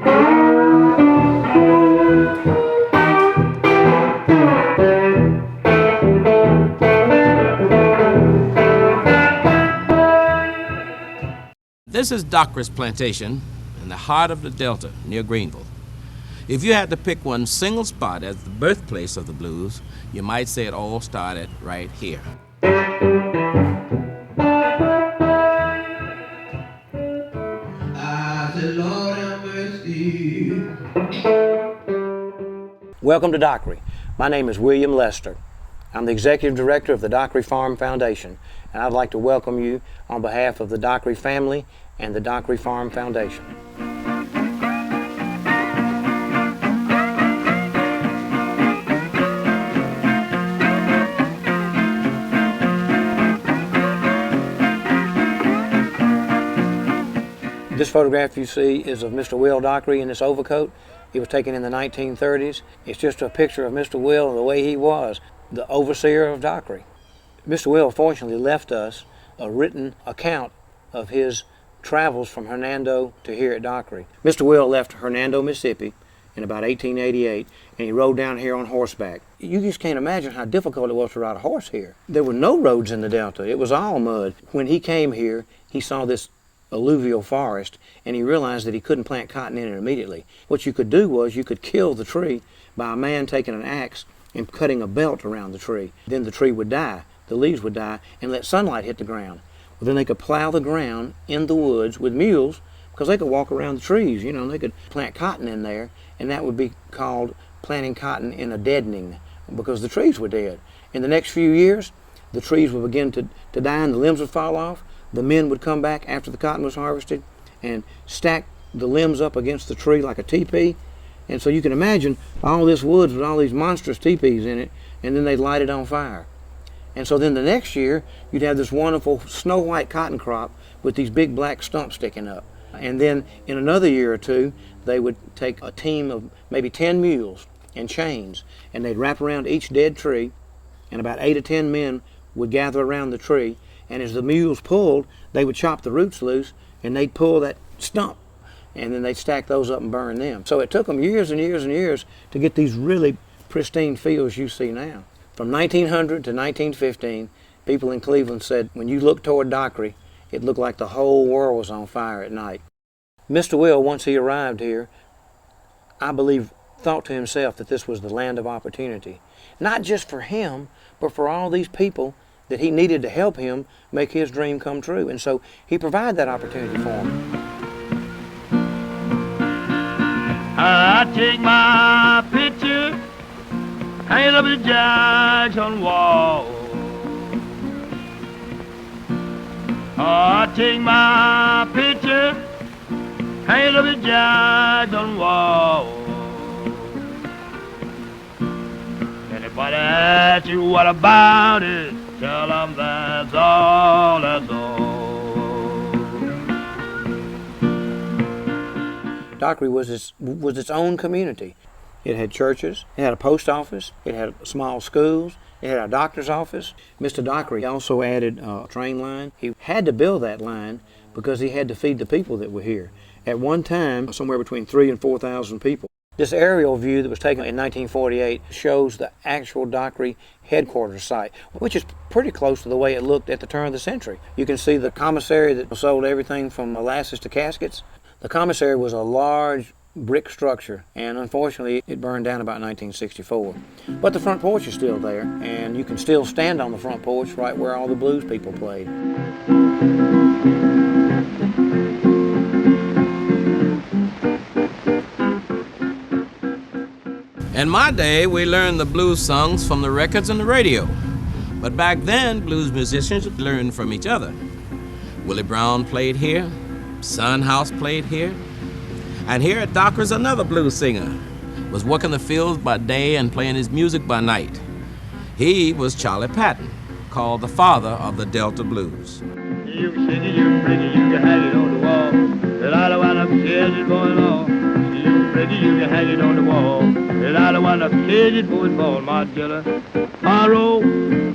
This is Dockery's plantation in the heart of the Delta near Greenville. If you had to pick one single spot as the birthplace of the blues, you might say it all started right here. Welcome to Dockery. My name is William Lester. I'm the Executive Director of the Dockery Farms Foundation, and I'd like to welcome you on behalf of the Dockery family and the Dockery Farms Foundation. This photograph you see is of Mr. Will Dockery in this overcoat. It was taken in the 1930s. It's just a picture of Mr. Will the way he was, the overseer of Dockery. Mr. Will fortunately left us a written account of his travels from Hernando to here at Dockery. Mr. Will left Hernando, Mississippi in about 1888, and he rode down here on horseback. You just can't imagine how difficult it was to ride a horse here. There were no roads in the Delta. It was all mud. When he came here, he saw this alluvial forest, and he realized that he couldn't plant cotton in it immediately. What you could do was you could kill the tree by a man taking an axe and cutting a belt around the tree. Then the tree would die, the leaves would die, and let sunlight hit the ground. Well, then they could plow the ground in the woods with mules, because they could walk around the trees, you know, and they could plant cotton in there, and that would be called planting cotton in a deadening, because the trees were dead. In the next few years, the trees would begin to die and the limbs would fall off. The men would come back after the cotton was harvested and stack the limbs up against the tree like a teepee. And so you can imagine all this woods with all these monstrous teepees in it, and then they'd light it on fire. And so then the next year, you'd have this wonderful snow white cotton crop with these big black stumps sticking up. And then in another year or two, they would take a team of maybe 10 mules and chains, and they'd wrap around each dead tree, and about 8 or 10 men would gather around the tree, and as the mules pulled, they would chop the roots loose, and they'd pull that stump, and then they'd stack those up and burn them. So it took them years and years and years to get these really pristine fields you see now. From 1900 to 1915, people in Cleveland said when you looked toward Dockery, it looked like the whole world was on fire at night. Mr. Will, once he arrived here, I believe thought to himself that this was the land of opportunity. Not just for him, but for all these people that he needed to help him make his dream come true. And so he provided that opportunity for him. I take my picture, hang it up in the judge on the wall. I take my picture, hang it up in the judge on the wall. Anybody ask you what about it, tell them that's all, that's all. Dockery was its own community. It had churches, it had a post office, it had small schools, it had a doctor's office. Mr. Dockery also added a train line. He had to build that line because he had to feed the people that were here. At one time, somewhere between 3,000 and 4,000 people. This aerial view that was taken in 1948 shows the actual Dockery headquarters site, which is pretty close to the way it looked at the turn of the century. You can see the commissary that sold everything from molasses to caskets. The commissary was a large brick structure, and unfortunately it burned down about 1964. But the front porch is still there, and you can still stand on the front porch right where all the blues people played. In my day, we learned the blues songs from the records and the radio. But back then, blues musicians learned from each other. Willie Brown played here, Son House played here, and here at Dockery's another blues singer was working the fields by day and playing his music by night. He was Charley Patton, called the father of the Delta blues. You can sing it, you can bring it, you can hang it on the wall. But I don't want to kill it for it all. You can bring it, you can hang it on the wall. But I don't want to kill it for it all, my killer. Borrow,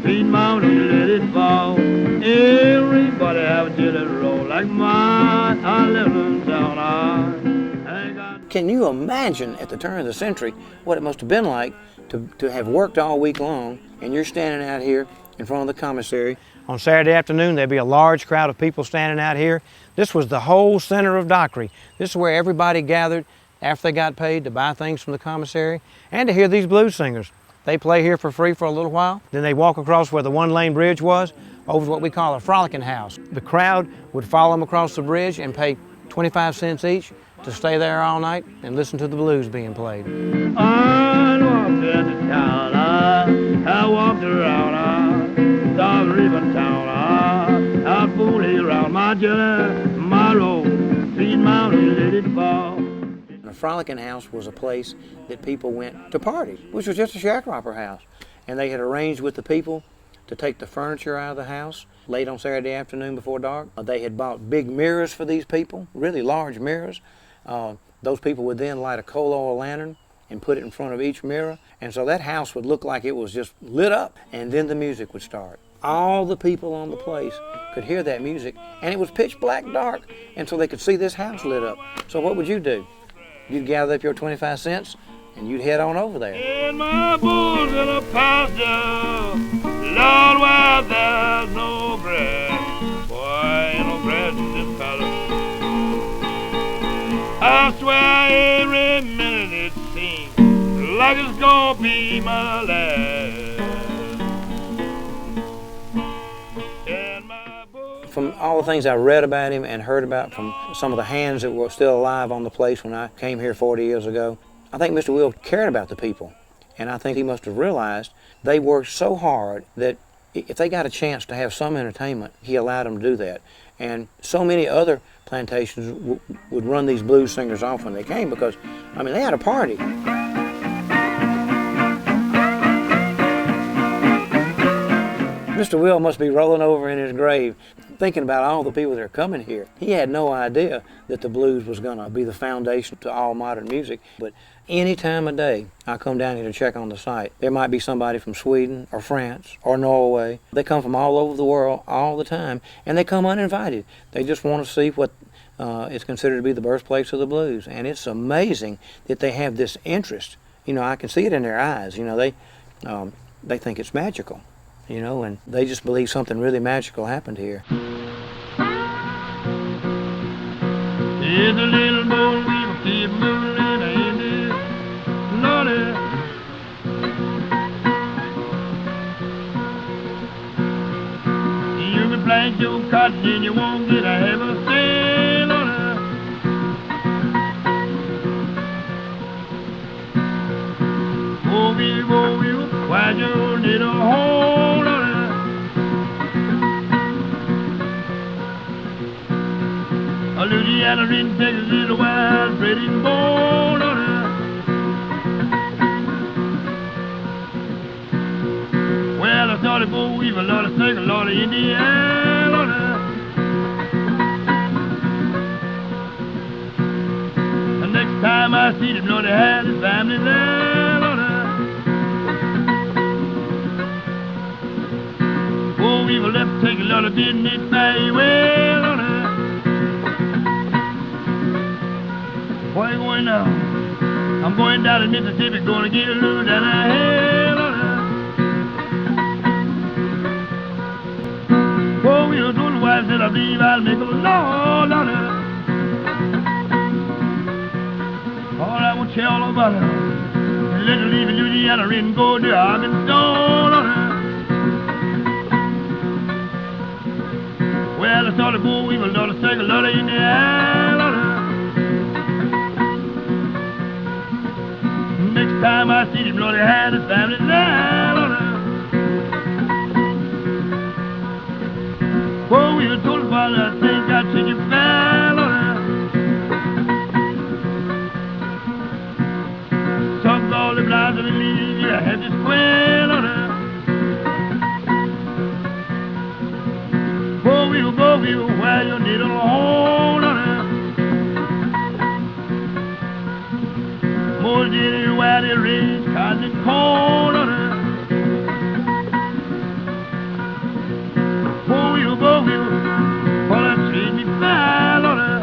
feed mountain, you let it fall. Everybody have a jelly roll like mine. I live in town, I ain't got Can you imagine at the turn of the century what it must have been like to have worked all week long, and you're standing out here in front of the commissary? On Saturday afternoon, there'd be a large crowd of people standing out here. This was the whole center of Dockery. This is where everybody gathered after they got paid to buy things from the commissary and to hear these blues singers. They play here for free for a little while, then they walk across where the one-lane bridge was, over to what we call a frolicking house. The crowd would follow them across the bridge and pay 25 cents each to stay there all night and listen to the blues being played. I walked into town, I walked around, saw the river town, I fooled around my jelly, my road, 3 miles, let it fall. The frolicking house was a place that people went to party, which was just a sharecropper house. And they had arranged with the people to take the furniture out of the house late on Saturday afternoon before dark. They had bought big mirrors for these people, really large mirrors. Those people would then light a coal oil lantern and put it in front of each mirror. And so that house would look like it was just lit up, and then the music would start. All the people on the place could hear that music, and it was pitch black dark, and so they could see this house lit up. So what would you do? You'd gather up your 25 cents and you'd head on over there. In my bulls in a pasture, Lord, where there's no grass, boy, ain't no grass in this palace. I swear every minute it seems like it's gonna be my last. In my bulls. From all the things I read about him and heard about from some of the hands that were still alive on the place when I came here 40 years ago, I think Mr. Will cared about the people, and I think he must have realized they worked so hard that if they got a chance to have some entertainment, he allowed them to do that. And so many other plantations would run these blues singers off when they came because, I mean, they had a party. Mr. Will must be rolling over in his grave thinking about all the people that are coming here. He had no idea that the blues was going to be the foundation to all modern music. But any time of day I come down here to check on the site, there might be somebody from Sweden or France or Norway. They come from all over the world all the time, and they come uninvited. They just want to see what is considered to be the birthplace of the blues. And it's amazing that they have this interest. You know, I can see it in their eyes. You know, they think it's magical. You know, and they just believe something really magical happened here. Here's a little boy, we will keep moving in this Lordy. You can plant your cotton and you won't get a heavy say, Lordy. Oh, we, why you need a hole, Lordy. Louisiana in Texas is a wild spreading bone on her. Well, I started boll weevil, Lord, I sang a lot of Indiana on her. The next time I see them, Lord, they had his family there on her. Boll weevil left to take a lot of business very well on her. Where you going now? I'm going down to Mississippi, going to get a little down the hill on her. Oh, we told the wife said I believe I'll make a Lord on her. All I want to tell all about her. Let her leave in Louisiana and go to Arkansas on her. Well, I saw the boy weevil, Lord, I sang a lot of Indiana on her. Next time I see him, Lord, he had his family there on her. Oh, we were told the father, I think I'd take you fell on her. Some all the blinds of the leaves, you had this quail on her. Oh, we will wear your needle hole on her. More than where they raise cotton and corn on her. Oh, you, for that treat me foul on her.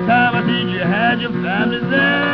time I seen you had your family there.